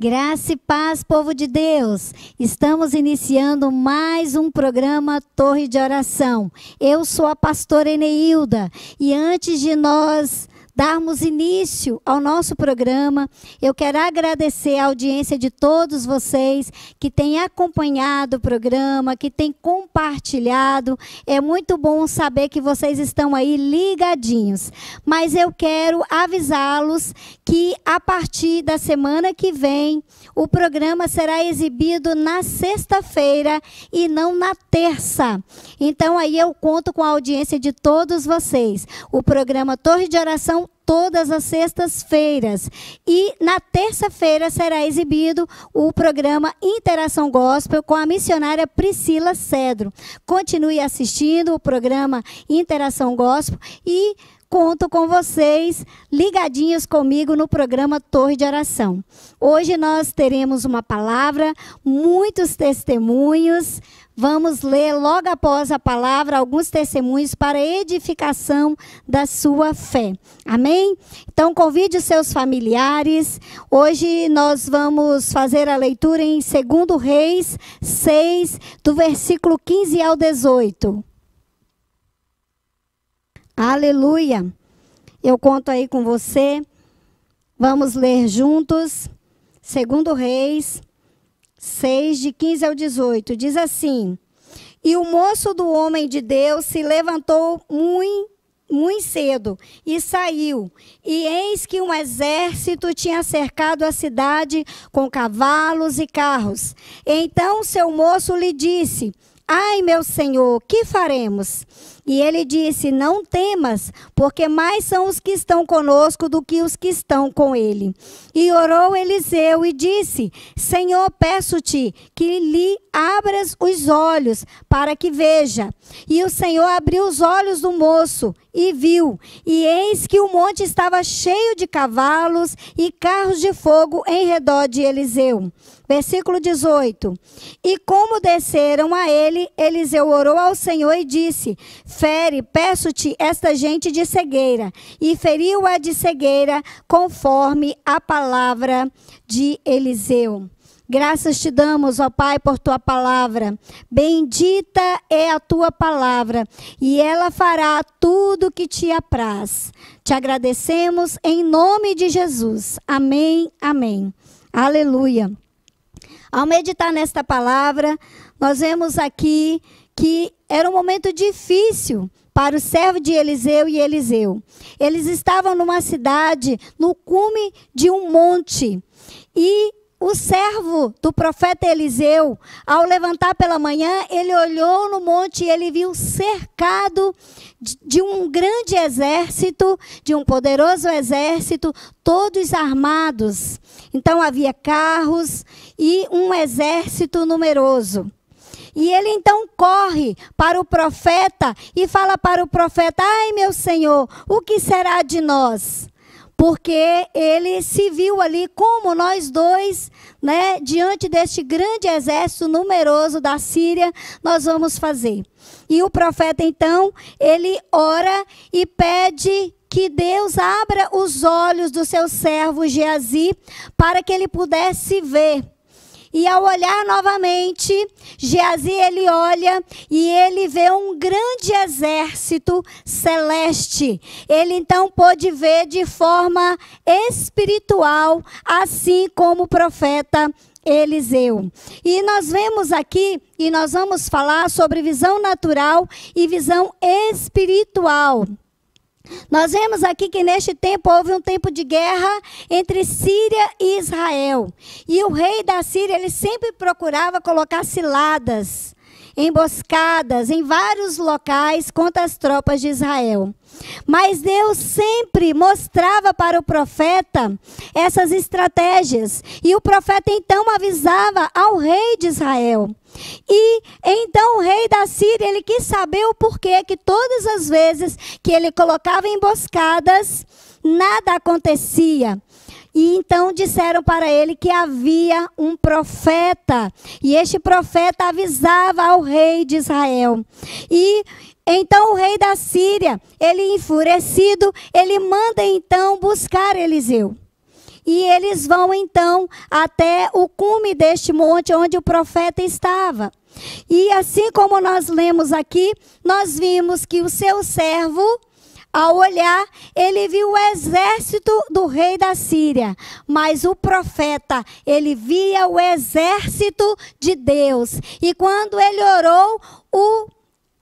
Graça e paz, povo de Deus. Estamos iniciando mais um programa Torre de Oração. Eu sou a pastora Eneilda e antes de nós darmos início ao nosso programa, eu quero agradecer a audiência de todos vocês que têm acompanhado o programa, que têm compartilhado. É muito bom saber que vocês estão aí ligadinhos. Mas eu quero avisá-los que a partir da semana que vem, o programa será exibido na sexta-feira e não na terça. Então aí eu conto com a audiência de todos vocês. O programa Torre de Oração todas as sextas-feiras. E na terça-feira será exibido o programa Interação Gospel com a missionária Priscila Cedro. Continue assistindo o programa Interação Gospel e conto com vocês ligadinhos comigo no programa Torre de Oração. Hoje nós teremos uma palavra, muitos testemunhos. Vamos ler logo após a palavra alguns testemunhos para edificação da sua fé. Amém? Então convide os seus familiares. Hoje nós vamos fazer a leitura em 2 Reis 6, do versículo 15 ao 18. Aleluia! Eu conto aí com você. Vamos ler juntos. 2 Reis 6, de 15 ao 18. Diz assim: E o moço do homem de Deus se levantou muito cedo e saiu. E eis que um exército tinha cercado a cidade com cavalos e carros. Então seu moço lhe disse: Ai, meu senhor, que faremos? E ele disse: Não temas, porque mais são os que estão conosco do que os que estão com ele. E orou Eliseu e disse: Senhor, peço-te que lhe abras os olhos para que veja. E o Senhor abriu os olhos do moço e viu. E eis que o monte estava cheio de cavalos e carros de fogo em redor de Eliseu. Versículo 18. E como desceram a ele, Eliseu orou ao Senhor e disse: Fere, peço-te, esta gente de cegueira. E feriu-a de cegueira, conforme a palavra de Eliseu. Graças te damos, ó Pai, por tua palavra. Bendita é a tua palavra, e ela fará tudo que te apraz. Te agradecemos em nome de Jesus. Amém, amém. Aleluia. Ao meditar nesta palavra, nós vemos aqui que era um momento difícil para o servo de Eliseu e Eliseu. Eles estavam numa cidade, no cume de um monte. E o servo do profeta Eliseu, ao levantar pela manhã, ele olhou no monte e ele viu cercado de um grande exército, de um poderoso exército, todos armados. Então havia carros e um exército numeroso. E ele então corre para o profeta e fala para o profeta: Ai, meu senhor, o que será de nós? Porque ele se viu ali como nós dois, né, diante deste grande exército numeroso da Síria, nós vamos fazer. E o profeta então, ele ora e pede que Deus abra os olhos do seu servo Geazi para que ele pudesse ver. E ao olhar novamente, Geazi ele olha e ele vê um grande exército celeste. Ele então pôde ver de forma espiritual, assim como o profeta Eliseu. E nós vemos aqui, e nós vamos falar sobre visão natural e visão espiritual. Nós vemos aqui que neste tempo houve um tempo de guerra entre Síria e Israel. E o rei da Síria, ele sempre procurava colocar ciladas, emboscadas em vários locais contra as tropas de Israel. Mas Deus sempre mostrava para o profeta essas estratégias. E o profeta então avisava ao rei de Israel. E então o rei da Síria, ele quis saber o porquê que todas as vezes que ele colocava emboscadas, nada acontecia. E então disseram para ele que havia um profeta. E este profeta avisava ao rei de Israel. E então o rei da Síria, ele enfurecido, ele manda então buscar Eliseu. E eles vão então até o cume deste monte onde o profeta estava. E assim como nós lemos aqui, nós vimos que o seu servo, ao olhar, ele viu o exército do rei da Síria. Mas o profeta, ele via o exército de Deus. E quando ele orou, o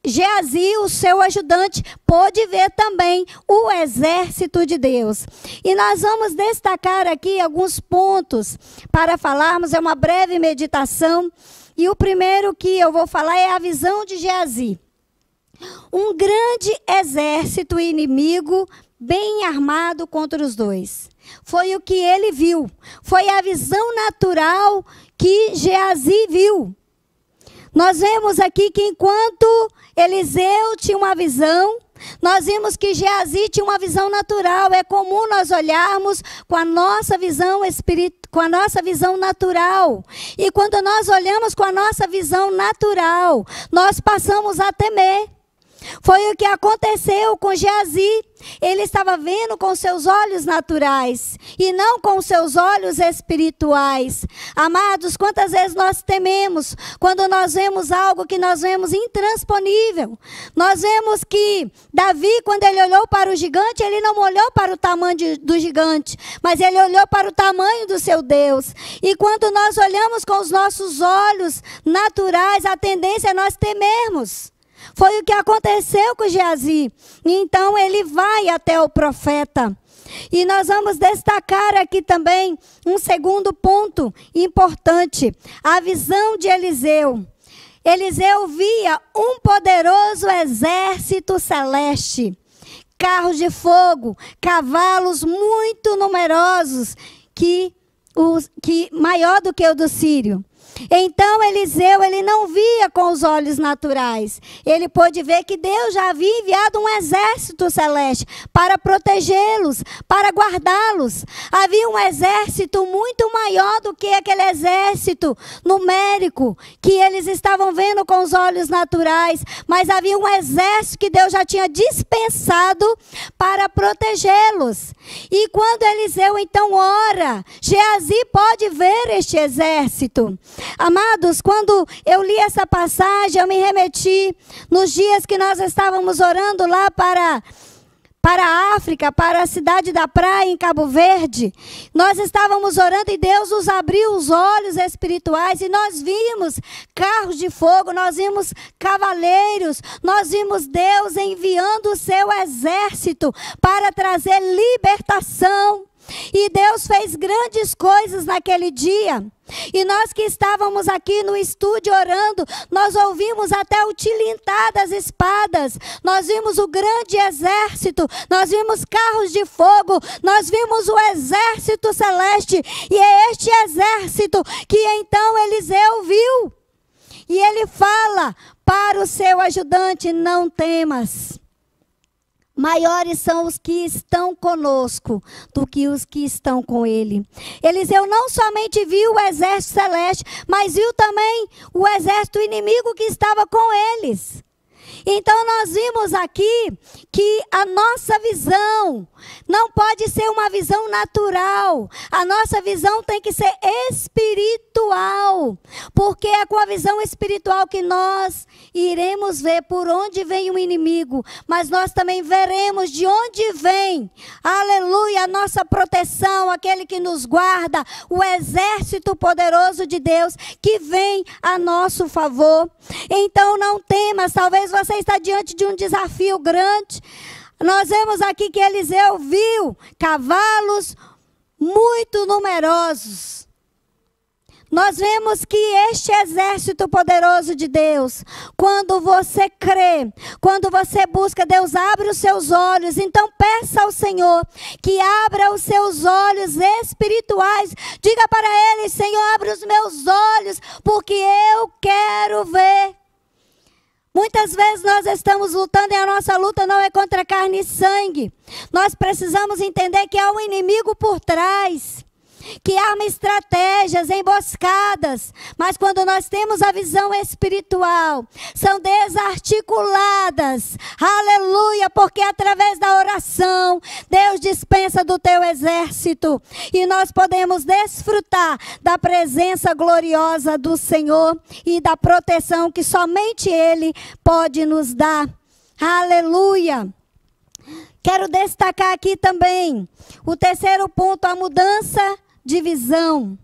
Geazi, o seu ajudante, pôde ver também o exército de Deus. E nós vamos destacar aqui alguns pontos para falarmos, é uma breve meditação. E o primeiro que eu vou falar é a visão de Geazi. Um grande exército inimigo, bem armado contra os dois. Foi o que ele viu. Foi a visão natural que Geazi viu. Nós vemos aqui que enquanto Eliseu tinha uma visão, nós vimos que Geazi tinha uma visão natural. É comum nós olharmos com a nossa visão com a nossa visão natural. E quando nós olhamos com a nossa visão natural, nós passamos a temer. Foi o que aconteceu com Geazi. Ele estava vendo com seus olhos naturais e não com seus olhos espirituais. Amados, quantas vezes nós tememos quando nós vemos algo que nós vemos intransponível? Nós vemos que Davi, quando ele olhou para o gigante, ele não olhou para o tamanho do gigante, mas ele olhou para o tamanho do seu Deus. E quando nós olhamos com os nossos olhos naturais, a tendência é nós temermos. Foi o que aconteceu com Geazi. Então ele vai até o profeta. E nós vamos destacar aqui também um segundo ponto importante. A visão de Eliseu. Eliseu via um poderoso exército celeste. Carros de fogo, cavalos muito numerosos, maior do que o do sírio. Então Eliseu, ele não via com os olhos naturais. Ele pôde ver que Deus já havia enviado um exército celeste para protegê-los, para guardá-los. Havia um exército muito maior do que aquele exército numérico que eles estavam vendo com os olhos naturais. Mas havia um exército que Deus já tinha dispensado para protegê-los. E quando Eliseu então ora, Geazi pode ver este exército. Amados, quando eu li essa passagem, eu me remeti nos dias que nós estávamos orando lá para a África, para a cidade da praia em Cabo Verde. Nós estávamos orando e Deus nos abriu os olhos espirituais e nós vimos carros de fogo, nós vimos cavaleiros, nós vimos Deus enviando o seu exército para trazer libertação. E Deus fez grandes coisas naquele dia. E nós que estávamos aqui no estúdio orando, nós ouvimos até o tilintar das espadas. Nós vimos o grande exército, nós vimos carros de fogo, nós vimos o exército celeste. E é este exército que então Eliseu viu. E ele fala para o seu ajudante: não temas. Maiores são os que estão conosco do que os que estão com ele. Eliseu não somente viu o exército celeste, mas viu também o exército inimigo que estava com eles. Então nós vimos aqui que a nossa visão não pode ser uma visão natural. A nossa visão tem que ser espiritual. Porque é com a visão espiritual que nós iremos ver por onde vem o inimigo. Mas nós também veremos de onde vem, aleluia, a nossa proteção, aquele que nos guarda, o exército poderoso de Deus que vem a nosso favor. Então não temas, talvez você está diante de um desafio grande. Nós vemos aqui que Eliseu viu cavalos muito numerosos. Nós vemos que este exército poderoso de Deus, quando você crê, quando você busca, Deus abre os seus olhos. Então peça ao Senhor que abra os seus olhos espirituais. Diga para Ele: Senhor, abre os meus olhos, porque eu quero ver. Muitas vezes nós estamos lutando e a nossa luta não é contra carne e sangue. Nós precisamos entender que há um inimigo por trás. que arma estratégias, emboscadas, mas quando nós temos a visão espiritual, são desarticuladas, aleluia, porque através da oração, Deus dispensa do teu exército, e nós podemos desfrutar da presença gloriosa do Senhor, e da proteção que somente Ele pode nos dar, aleluia. Quero destacar aqui também o terceiro ponto, a mudança de visão.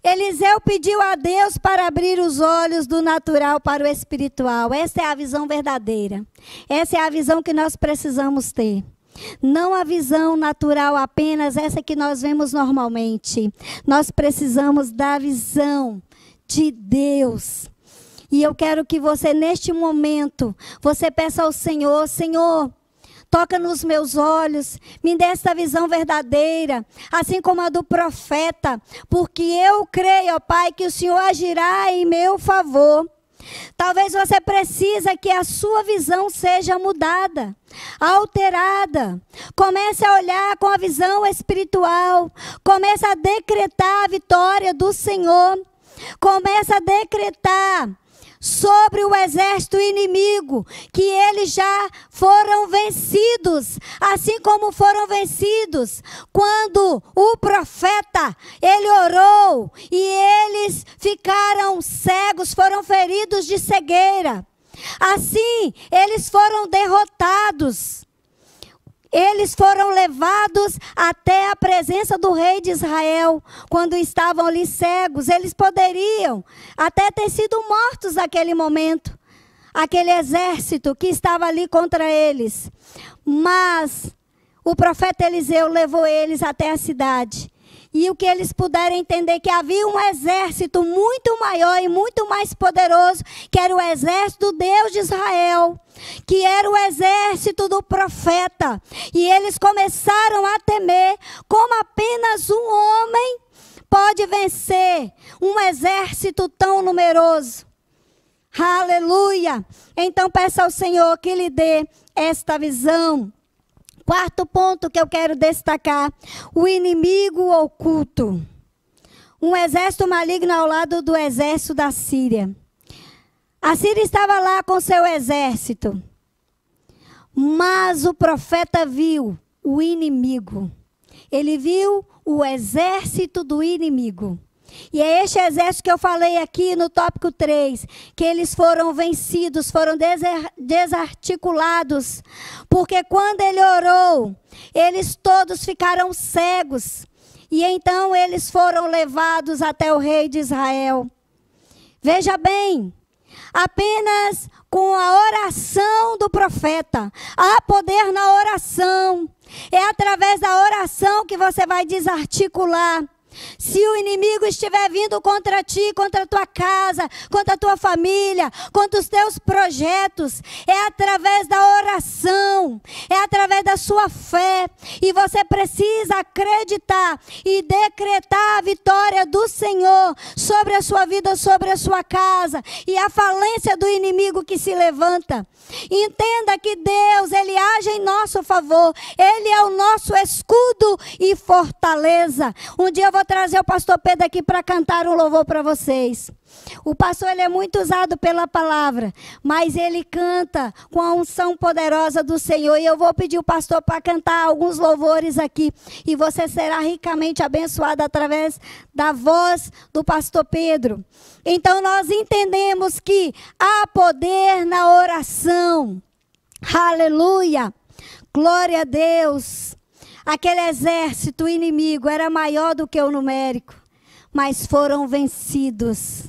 Eliseu pediu a Deus para abrir os olhos do natural para o espiritual. Essa é a visão verdadeira. Essa é a visão que nós precisamos ter. Não a visão natural apenas, essa que nós vemos normalmente. Nós precisamos da visão de Deus. E eu quero que você, neste momento, você peça ao Senhor, Senhor, toca nos meus olhos, me dê essa visão verdadeira, assim como a do profeta, porque eu creio, ó Pai, que o Senhor agirá em meu favor. Talvez você precise que a sua visão seja mudada, alterada. Comece a olhar com a visão espiritual, comece a decretar a vitória do Senhor, comece a decretar sobre o exército inimigo, que eles já foram vencidos, assim como foram vencidos quando o profeta, ele orou e eles ficaram cegos, foram feridos de cegueira. Assim, eles foram derrotados. Eles foram levados até a presença do rei de Israel, quando estavam ali cegos. Eles poderiam até ter sido mortos naquele momento, aquele exército que estava ali contra eles. Mas o profeta Eliseu levou eles até a cidade. E o que eles puderam entender, que havia um exército muito maior e muito mais poderoso, que era o exército do Deus de Israel, que era o exército do profeta. E eles começaram a temer, como apenas um homem pode vencer um exército tão numeroso. Aleluia! Então peça ao Senhor que lhe dê esta visão. Quarto ponto que eu quero destacar, o inimigo oculto. Um exército maligno ao lado do exército da Síria. A Síria estava lá com seu exército, mas o profeta viu o inimigo. Ele viu o exército do inimigo. E é este exército que eu falei aqui no tópico 3, que eles foram vencidos, foram desarticulados, porque quando ele orou, eles todos ficaram cegos, e então eles foram levados até o rei de Israel. Veja bem, apenas com a oração do profeta, há poder na oração, é através da oração que você vai desarticular. Se o inimigo estiver vindo contra ti, contra a tua casa, contra a tua família, contra os teus projetos, é através da oração, é através da sua fé. E você precisa acreditar e decretar a vitória do Senhor sobre a sua vida, sobre a sua casa, e a falência do inimigo que se levanta. Entenda que Deus, Ele age em nosso favor. Ele é o nosso escudo e fortaleza. Um dia eu vou trazer o pastor Pedro aqui para cantar um louvor para vocês. O pastor, ele é muito usado pela palavra, mas ele canta com a unção poderosa do Senhor. E eu vou pedir o pastor para cantar alguns louvores aqui. E você será ricamente abençoado através da voz do pastor Pedro. Então nós entendemos que há poder na oração. Aleluia! Glória a Deus! Aquele exército inimigo era maior do que o numérico, mas foram vencidos,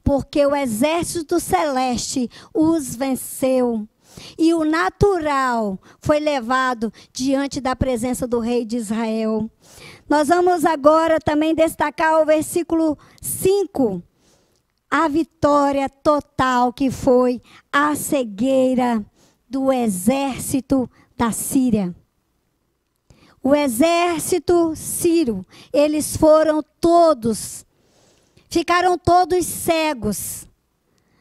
porque o exército celeste os venceu. E o natural foi levado diante da presença do rei de Israel. Nós vamos agora também destacar o versículo 5. A vitória total que foi a cegueira do exército da Síria. O exército sírio, eles foram todos, ficaram todos cegos.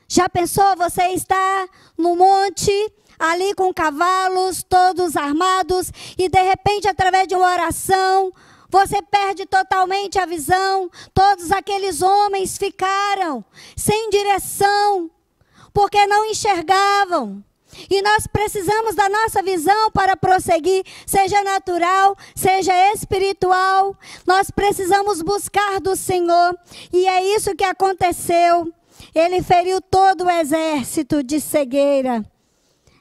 Já pensou, você está no monte, ali com cavalos, todos armados, e de repente, através de uma oração, você perde totalmente a visão. Todos aqueles homens ficaram sem direção, porque não enxergavam. E nós precisamos da nossa visão para prosseguir, seja natural, seja espiritual. Nós precisamos buscar do Senhor. E é isso que aconteceu. Ele feriu todo o exército de cegueira.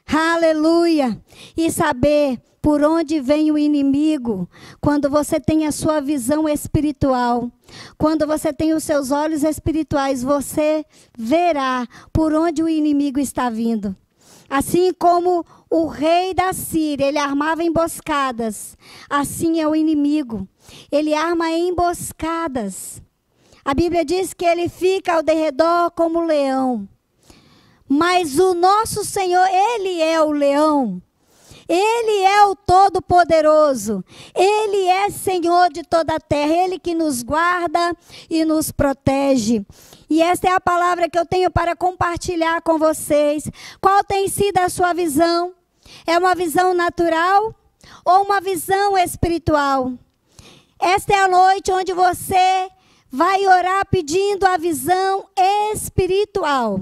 Aleluia! E saber por onde vem o inimigo, quando você tem a sua visão espiritual, quando você tem os seus olhos espirituais, você verá por onde o inimigo está vindo. Assim como o rei da Síria, ele armava emboscadas, assim é o inimigo. Ele arma emboscadas. A Bíblia diz que ele fica ao derredor como leão. Mas o nosso Senhor, ele é o leão. Ele é o Todo-Poderoso. Ele é Senhor de toda a terra. Ele que nos guarda e nos protege. E esta é a palavra que eu tenho para compartilhar com vocês. Qual tem sido a sua visão? É uma visão natural ou uma visão espiritual? Esta é a noite onde você vai orar pedindo a visão espiritual.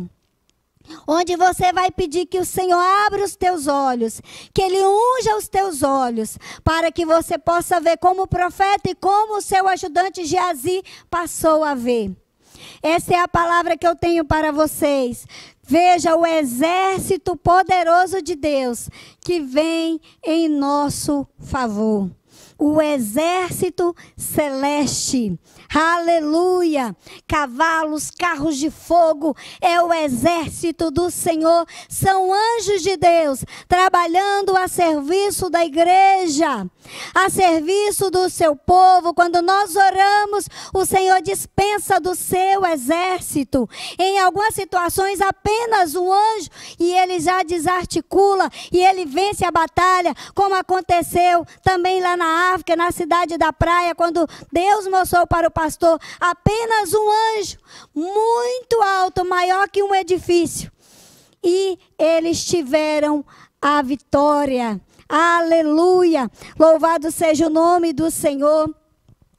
Onde você vai pedir que o Senhor abra os teus olhos, que Ele unja os teus olhos, para que você possa ver como o profeta e como o seu ajudante Geazi passou a ver. Essa é a palavra que eu tenho para vocês. Veja o exército poderoso de Deus que vem em nosso favor. O exército celeste. Aleluia! Cavalos, carros de fogo, é o exército do Senhor. São anjos de Deus trabalhando a serviço da igreja, a serviço do seu povo. Quando nós oramos, o Senhor dispensa do seu exército. Em algumas situações, apenas um anjo e ele já desarticula e ele vence a batalha, como aconteceu também lá na África, na cidade da Praia, quando Deus mostrou para o pastor apenas um anjo muito alto, maior que um edifício. E eles tiveram a vitória. Aleluia! Louvado seja o nome do Senhor.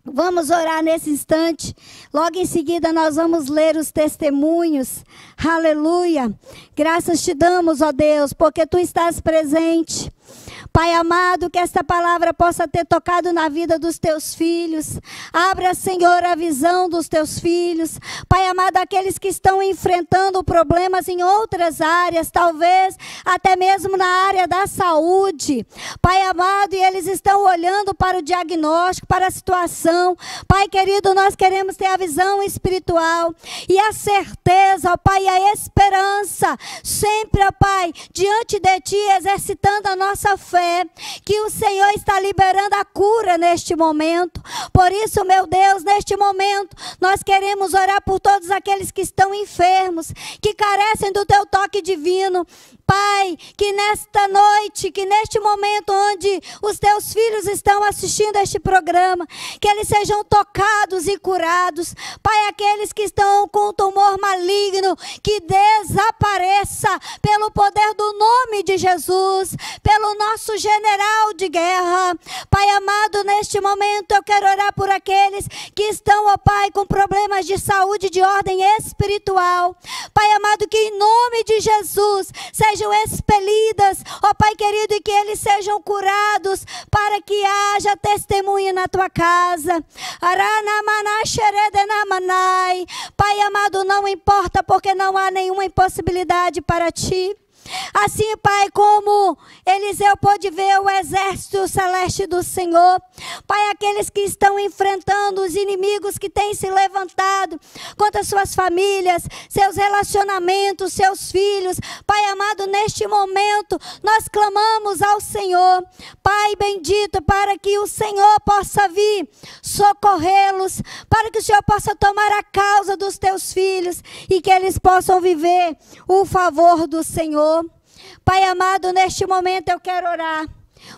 Vamos orar nesse instante. Logo em seguida nós vamos ler os testemunhos. Aleluia! Graças te damos, ó Deus, porque tu estás presente. Pai amado, que esta palavra possa ter tocado na vida dos teus filhos. Abra, Senhor, a visão dos teus filhos. Pai amado, aqueles que estão enfrentando problemas em outras áreas, talvez até mesmo na área da saúde. Pai amado, e eles estão olhando para o diagnóstico, para a situação. Pai querido, nós queremos ter a visão espiritual e a certeza, ó Pai, a esperança. Sempre, ó Pai, diante de Ti, exercitando a nossa fé, que o Senhor está liberando a cura neste momento. Por isso, meu Deus, neste momento, nós queremos orar por todos aqueles que estão enfermos, que carecem do Teu toque divino. Pai, que nesta noite, que neste momento onde os Teus filhos estão assistindo este programa, que eles sejam tocados e curados. Pai, aqueles que estão com tumor maligno, que desapareça pelo poder do nome de Jesus, pelo nosso general de guerra. Pai amado, neste momento eu quero orar por aqueles que estão, ó Pai, com problemas de saúde de ordem espiritual. Pai amado, que em nome de Jesus sejam expelidas, ó Pai querido, e que eles sejam curados, para que haja testemunho na tua casa. Pai amado, não importa, porque não há nenhuma impossibilidade para ti. Assim, Pai, como Eliseu pôde ver o exército celeste do Senhor, Pai, aqueles que estão enfrentando os inimigos que têm se levantado contra suas famílias, seus relacionamentos, seus filhos, Pai amado, neste momento nós clamamos ao Senhor, Pai bendito, para que o Senhor possa vir socorrê-los, para que o Senhor possa tomar a causa dos teus filhos e que eles possam viver o favor do Senhor. Pai amado, neste momento eu quero orar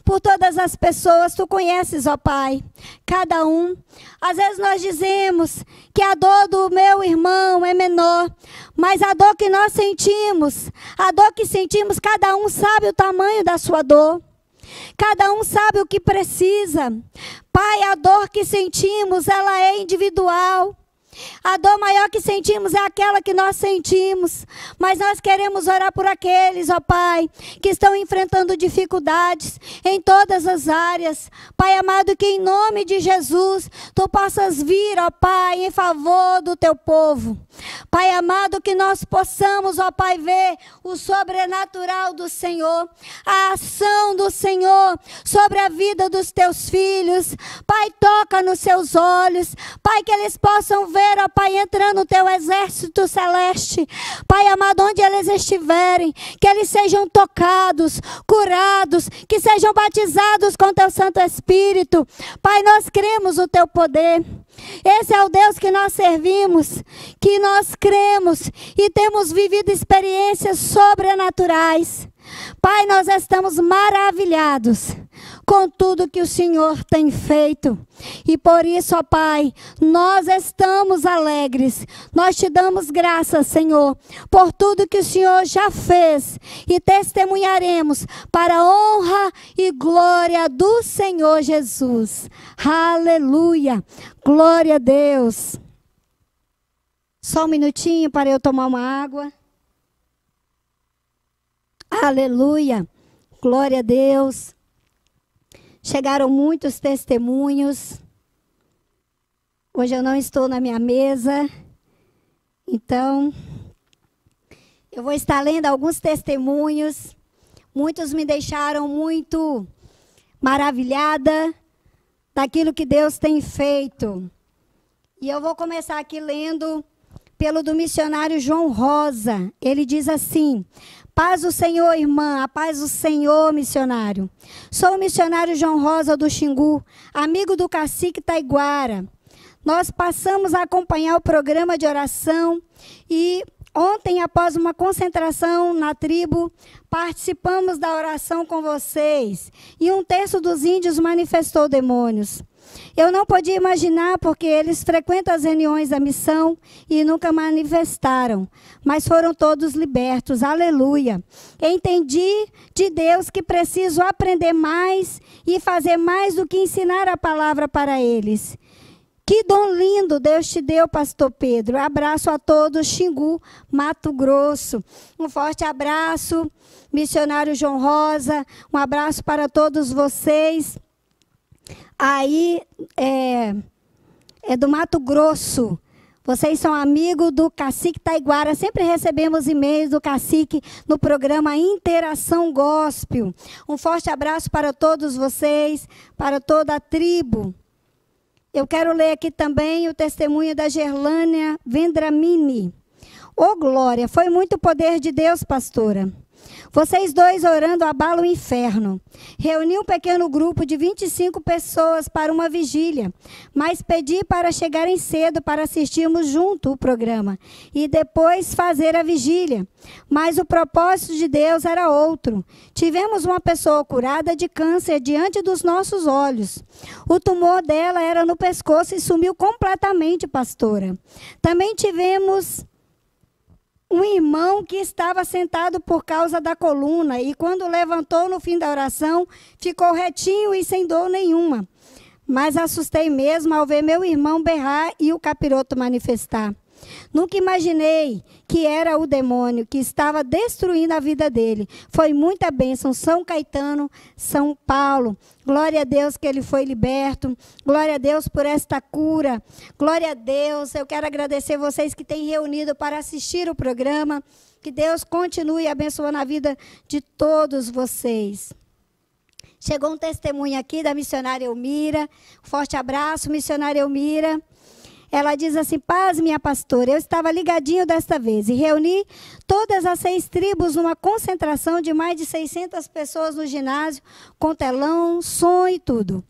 por todas as pessoas. Tu conheces, ó Pai, cada um. Às vezes nós dizemos que a dor do meu irmão é menor, mas a dor que nós sentimos, a dor que sentimos, cada um sabe o tamanho da sua dor. Cada um sabe o que precisa. Pai, a dor que sentimos, ela é individual. A dor maior que sentimos é aquela que nós sentimos. Mas nós queremos orar por aqueles, ó Pai, que estão enfrentando dificuldades em todas as áreas. Pai amado, que em nome de Jesus, Tu possas vir, ó Pai, em favor do Teu povo. Pai amado, que nós possamos, ó Pai, ver o sobrenatural do Senhor, a ação do Senhor sobre a vida dos Teus filhos. Pai, toca nos seus olhos. Pai, que eles possam ver, ó Pai, entrando no Teu exército celeste. Pai amado, onde eles estiverem, que eles sejam tocados, curados, que sejam batizados com Teu Santo Espírito. Pai, nós cremos no Teu poder. Esse é o Deus que nós servimos, que nós cremos e temos vivido experiências sobrenaturais. Pai, nós estamos maravilhados com tudo que o Senhor tem feito. E por isso, ó Pai, nós estamos alegres. Nós Te damos graças, Senhor, por tudo que o Senhor já fez. E testemunharemos para a honra e glória do Senhor Jesus. Aleluia. Glória a Deus. Só um minutinho para eu tomar uma água. Aleluia. Glória a Deus. Chegaram muitos testemunhos. Hoje eu não estou na minha mesa. Então, eu vou estar lendo alguns testemunhos. Muitos me deixaram muito maravilhada daquilo que Deus tem feito. E eu vou começar aqui lendo pelo do missionário João Rosa. Ele diz assim: paz do Senhor, irmã, a paz do Senhor, missionário. Sou o missionário João Rosa do Xingu, amigo do cacique Taiguara. Nós passamos a acompanhar o programa de oração e ontem, após uma concentração na tribo, participamos da oração com vocês e um terço dos índios manifestou demônios. Eu não podia imaginar porque eles frequentam as reuniões da missão e nunca manifestaram, mas foram todos libertos, aleluia. Entendi de Deus que preciso aprender mais e fazer mais do que ensinar a palavra para eles. Que dom lindo Deus te deu, pastor Pedro. Abraço a todos, Xingu, Mato Grosso. Um forte abraço, missionário João Rosa. Um abraço para todos vocês. Aí, é do Mato Grosso. Vocês são amigos do cacique Taiguara. Sempre recebemos e-mails do cacique no programa Interação Gospel. Um forte abraço para todos vocês, para toda a tribo. Eu quero ler aqui também o testemunho da Gerlânia Vendramini. Ô, glória, foi muito poder de Deus, pastora. Vocês dois orando abala o inferno. Reuni um pequeno grupo de 25 pessoas para uma vigília, mas pedi para chegarem cedo para assistirmos junto o programa e depois fazer a vigília. Mas o propósito de Deus era outro. Tivemos uma pessoa curada de câncer diante dos nossos olhos. O tumor dela era no pescoço e sumiu completamente, pastora. Também tivemos um irmão que estava sentado por causa da coluna e quando levantou no fim da oração, ficou retinho e sem dor nenhuma. Mas assustei mesmo ao ver meu irmão berrar e o capiroto manifestar. Nunca imaginei que era o demônio que estava destruindo a vida dele. Foi muita bênção. São Caetano, São Paulo. Glória a Deus que ele foi liberto. Glória a Deus por esta cura. Glória a Deus. Eu quero agradecer vocês que têm reunido para assistir o programa. Que Deus continue abençoando a vida de todos vocês. Chegou um testemunho aqui da missionária Elmira. Forte abraço, missionária Elmira. Ela diz assim: paz, minha pastora, eu estava ligadinho desta vez e reuni todas as 6 tribos numa concentração de mais de 600 pessoas no ginásio, com telão, som e tudo.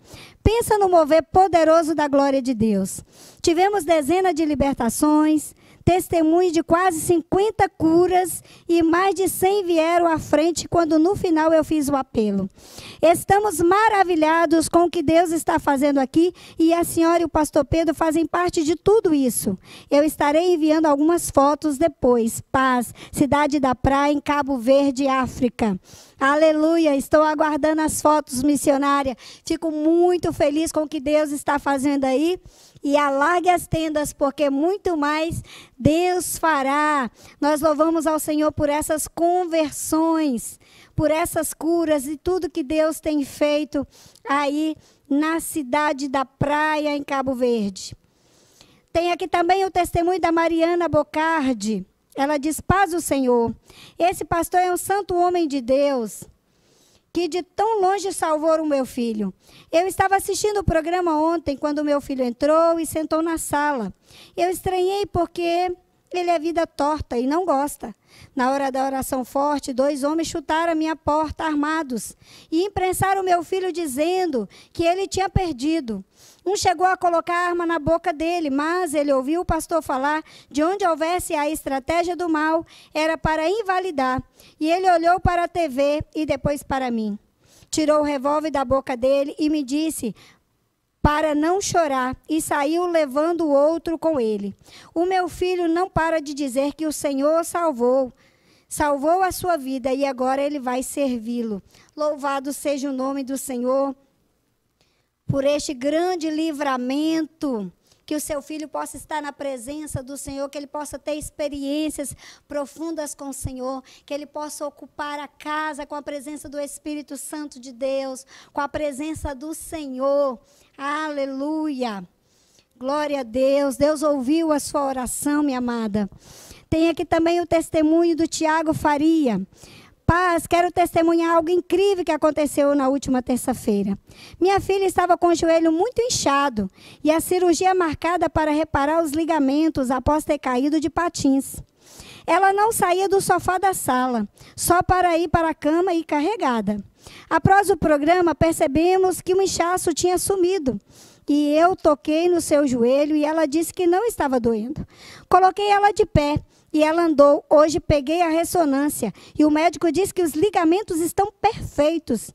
Pensa no mover poderoso da glória de Deus. Tivemos dezenas de libertações, testemunhos de quase 50 curas e mais de 100 vieram à frente quando no final eu fiz o apelo. Estamos maravilhados com o que Deus está fazendo aqui e a senhora e o pastor Pedro fazem parte de tudo isso. Eu estarei enviando algumas fotos depois. Paz, Cidade da Praia, em Cabo Verde, África. Aleluia, estou aguardando as fotos, missionária. Fico muito feliz com o que Deus está fazendo aí. E alargue as tendas, porque muito mais Deus fará. Nós louvamos ao Senhor por essas conversões, por essas curas e tudo que Deus tem feito aí na cidade da Praia, em Cabo Verde. Tem aqui também o testemunho da Mariana Bocardi. Ela diz: paz do Senhor. Esse pastor é um santo homem de Deus, que de tão longe salvou o meu filho. Eu estava assistindo o programa ontem, quando o meu filho entrou e sentou na sala. Eu estranhei porque ele é vida torta e não gosta. Na hora da oração forte, 2 homens chutaram a minha porta armados e imprensaram o meu filho dizendo que ele tinha perdido. Um chegou a colocar a arma na boca dele, mas ele ouviu o pastor falar de onde houvesse a estratégia do mal, era para invalidar. E ele olhou para a TV e depois para mim. Tirou o revólver da boca dele e me disse para não chorar, e saiu levando o outro com ele. O meu filho não para de dizer que o Senhor salvou a sua vida e agora ele vai servi-lo. Louvado seja o nome do Senhor por este grande livramento, que o seu filho possa estar na presença do Senhor, que ele possa ter experiências profundas com o Senhor, que ele possa ocupar a casa com a presença do Espírito Santo de Deus, com a presença do Senhor. Aleluia! Glória a Deus. Deus ouviu a sua oração, minha amada. Tem aqui também o testemunho do Tiago Faria. Paz, quero testemunhar algo incrível que aconteceu na última terça-feira. Minha filha estava com o joelho muito inchado e a cirurgia marcada para reparar os ligamentos após ter caído de patins. Ela não saía do sofá da sala, só para ir para a cama e carregada. Após o programa, percebemos que o inchaço tinha sumido. E eu toquei no seu joelho e ela disse que não estava doendo. Coloquei ela de pé e ela andou. Hoje peguei a ressonância e o médico disse que os ligamentos estão perfeitos,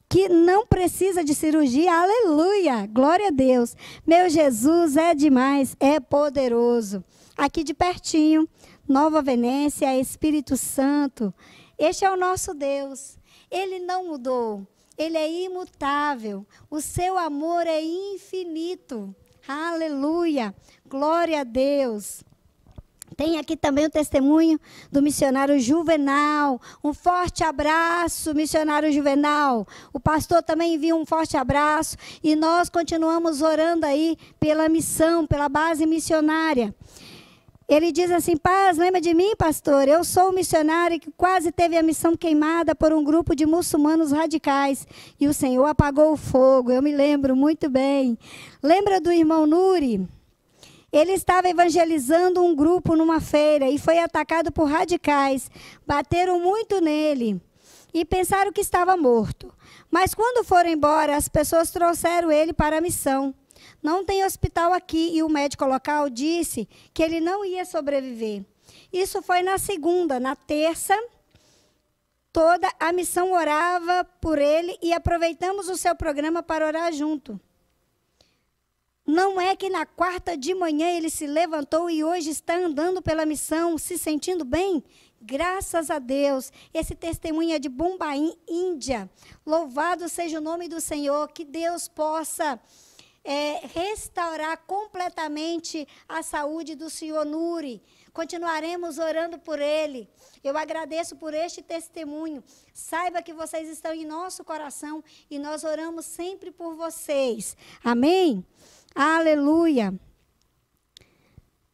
que não precisa de cirurgia. Aleluia! Glória a Deus. Meu Jesus é demais, é poderoso. Aqui de pertinho, Nova Venécia, Espírito Santo. Este é o nosso Deus. Ele não mudou. Ele é imutável. O seu amor é infinito. Aleluia. Glória a Deus. Tem aqui também o testemunho do missionário Juvenal. Um forte abraço, missionário Juvenal. O pastor também envia um forte abraço. E nós continuamos orando aí pela missão, pela base missionária. Ele diz assim: paz, lembra de mim, pastor? Eu sou um missionário que quase teve a missão queimada por um grupo de muçulmanos radicais. E o Senhor apagou o fogo. Eu me lembro muito bem. Lembra do irmão Nuri? Ele estava evangelizando um grupo numa feira e foi atacado por radicais. Bateram muito nele e pensaram que estava morto. Mas quando foram embora, as pessoas trouxeram ele para a missão. Não tem hospital aqui e o médico local disse que ele não ia sobreviver. Isso foi na segunda. Na terça, toda a missão orava por ele e aproveitamos o seu programa para orar junto. Não é que na quarta de manhã ele se levantou e hoje está andando pela missão, se sentindo bem? Graças a Deus. Esse testemunho é de Bombaim, Índia. Louvado seja o nome do Senhor, que Deus possa restaurar completamente a saúde do senhor Nuri. Continuaremos orando por ele. Eu agradeço por este testemunho. Saiba que vocês estão em nosso coração e nós oramos sempre por vocês. Amém? Aleluia.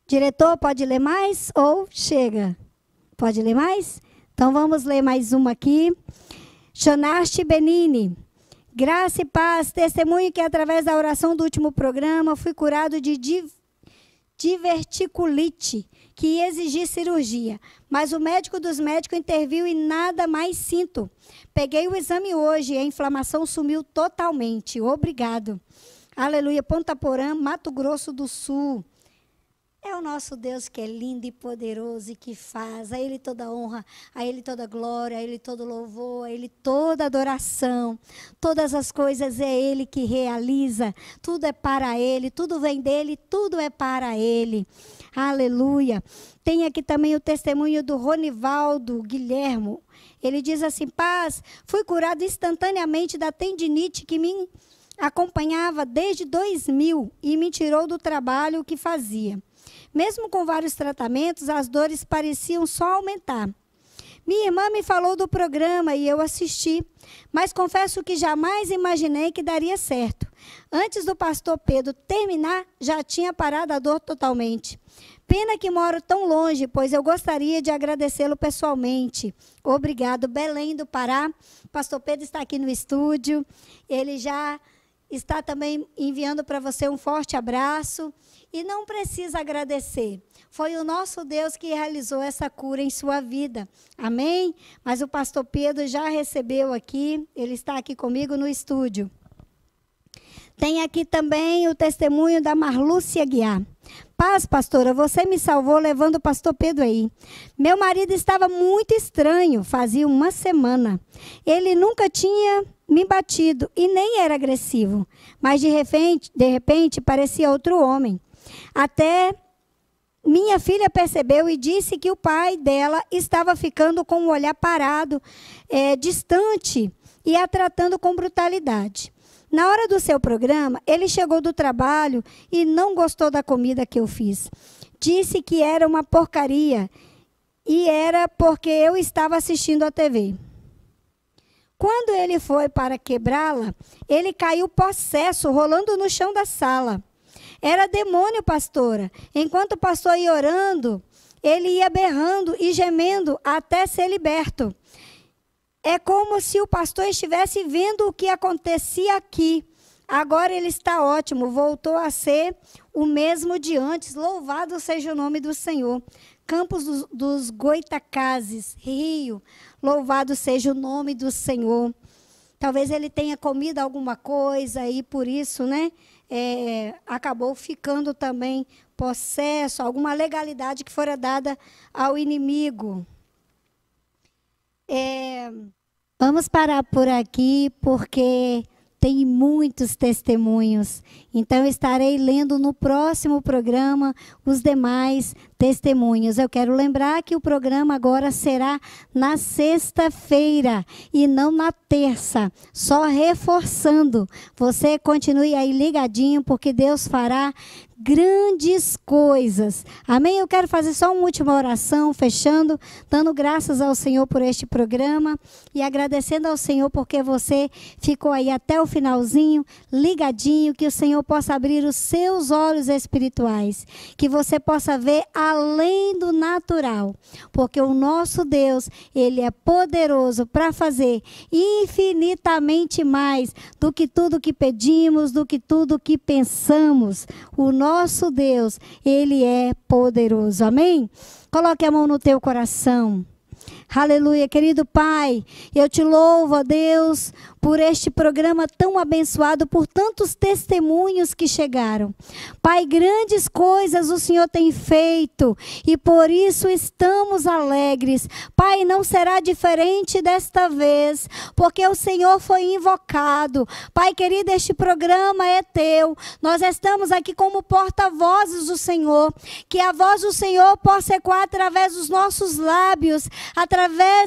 Diretor, pode ler mais ou chega? Pode ler mais? Então vamos ler mais uma aqui. Jonaste Benini. Graça e paz, testemunho que através da oração do último programa fui curado de diverticulite, que ia exigir cirurgia. Mas o médico dos médicos interviu e nada mais sinto. Peguei o exame hoje e a inflamação sumiu totalmente. Obrigado. Aleluia. Ponta Porã, Mato Grosso do Sul. É o nosso Deus que é lindo e poderoso e que faz. A Ele toda honra, a Ele toda glória, a Ele todo louvor, a Ele toda adoração. Todas as coisas é Ele que realiza. Tudo é para Ele, tudo vem dEle, tudo é para Ele. Aleluia. Tem aqui também o testemunho do Ronivaldo Guilhermo. Ele diz assim: paz, fui curado instantaneamente da tendinite que me acompanhava desde 2000 e me tirou do trabalho que fazia. Mesmo com vários tratamentos, as dores pareciam só aumentar. Minha irmã me falou do programa e eu assisti, mas confesso que jamais imaginei que daria certo. Antes do pastor Pedro terminar, já tinha parado a dor totalmente. Pena que moro tão longe, pois eu gostaria de agradecê-lo pessoalmente. Obrigado, Belém do Pará. Pastor Pedro está aqui no estúdio. Ele já está também enviando para você um forte abraço. E não precisa agradecer. Foi o nosso Deus que realizou essa cura em sua vida. Amém? Mas o pastor Pedro já recebeu aqui. Ele está aqui comigo no estúdio. Tem aqui também o testemunho da Marlúcia Guiar. Paz, pastora, você me salvou levando o pastor Pedro aí. Meu marido estava muito estranho, fazia uma semana. Ele nunca tinha me batido e nem era agressivo. Mas de repente parecia outro homem. Até minha filha percebeu e disse que o pai dela estava ficando com o olhar parado, distante e a tratando com brutalidade. Na hora do seu programa, ele chegou do trabalho e não gostou da comida que eu fiz. Disse que era uma porcaria e era porque eu estava assistindo a TV. Quando ele foi para quebrá-la, ele caiu possesso, rolando no chão da sala. Era demônio, pastora. Enquanto o pastor ia orando, ele ia berrando e gemendo até ser liberto. É como se o pastor estivesse vendo o que acontecia aqui. Agora ele está ótimo, voltou a ser o mesmo de antes. Louvado seja o nome do Senhor. Campos dos Goitacazes, Rio, louvado seja o nome do Senhor. Talvez ele tenha comido alguma coisa e por isso, né, acabou ficando também possesso, alguma legalidade que fora dada ao inimigo. Vamos parar por aqui, porque tem muitos testemunhos. Então, eu estarei lendo no próximo programa os demais testemunhos. Eu quero lembrar que o programa agora será na sexta-feira e não na terça. Só reforçando. Você continue aí ligadinho, porque Deus fará grandes coisas. Amém? Eu quero fazer só uma última oração, fechando, dando graças ao Senhor por este programa e agradecendo ao Senhor porque você ficou aí até o finalzinho, ligadinho, que o Senhor possa abrir os seus olhos espirituais, que você possa ver além do natural, porque o nosso Deus, Ele é poderoso para fazer infinitamente mais do que tudo que pedimos, do que tudo que pensamos. O nosso Deus, Ele é poderoso. Amém? Coloque a mão no teu coração. Aleluia, querido Pai, eu te louvo, ó Deus, por este programa tão abençoado, por tantos testemunhos que chegaram. Pai, grandes coisas o Senhor tem feito e por isso estamos alegres. Pai, não será diferente desta vez, porque o Senhor foi invocado. Pai querido, este programa é teu. Nós estamos aqui como porta-vozes do Senhor, que a voz do Senhor possa ecoar através dos nossos lábios, através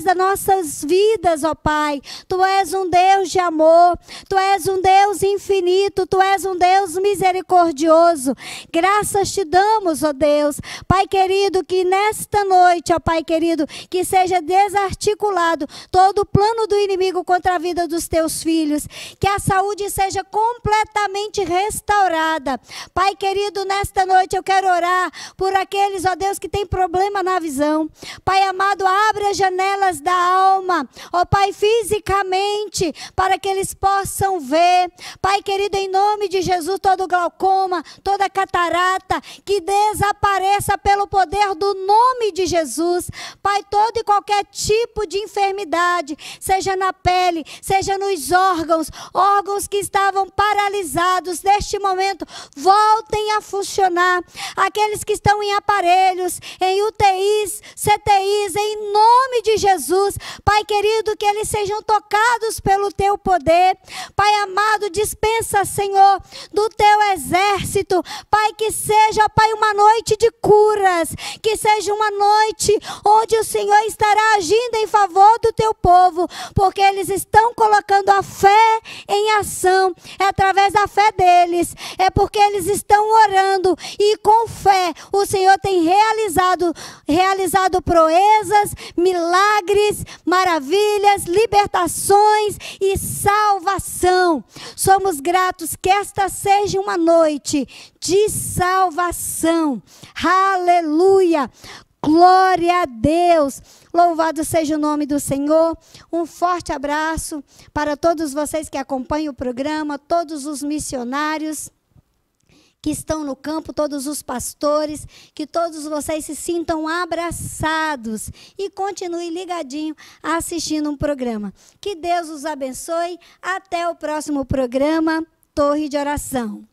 das nossas vidas, ó Pai. Tu és um Deus de amor, Tu és um Deus infinito, Tu és um Deus misericordioso. Graças te damos, ó Deus. Pai querido, que nesta noite, ó Pai querido, que seja desarticulado todo o plano do inimigo contra a vida dos Teus filhos, que a saúde seja completamente restaurada. Pai querido, nesta noite eu quero orar por aqueles, ó Deus, que têm problema na visão. Pai amado, abre as janelas da alma, ó Pai, fisicamente, para que eles possam ver. Pai querido, em nome de Jesus, todo glaucoma, toda catarata, que desapareça pelo poder do nome de Jesus. Pai, todo e qualquer tipo de enfermidade, seja na pele, seja nos órgãos que estavam paralisados, neste momento, voltem a funcionar. Aqueles que estão em aparelhos, em UTIs, CTIs, em nome de Jesus, Pai querido, que eles sejam tocados pelo teu poder. Pai amado, dispensa, Senhor, do teu exército. Pai, que seja, Pai, uma noite de curas, que seja uma noite onde o Senhor estará agindo em favor do teu povo, porque eles estão colocando a fé em ação. É através da fé deles, é porque eles estão orando e com fé o Senhor tem realizado proezas, milagres, maravilhas, libertações e salvação. Somos gratos que esta seja uma noite de salvação. Aleluia! Glória a Deus! Louvado seja o nome do Senhor. Um forte abraço para todos vocês que acompanham o programa, todos os missionários que estão no campo, todos os pastores, que todos vocês se sintam abraçados e continuem ligadinho assistindo um programa. Que Deus os abençoe. Até o próximo programa, Torre de Oração.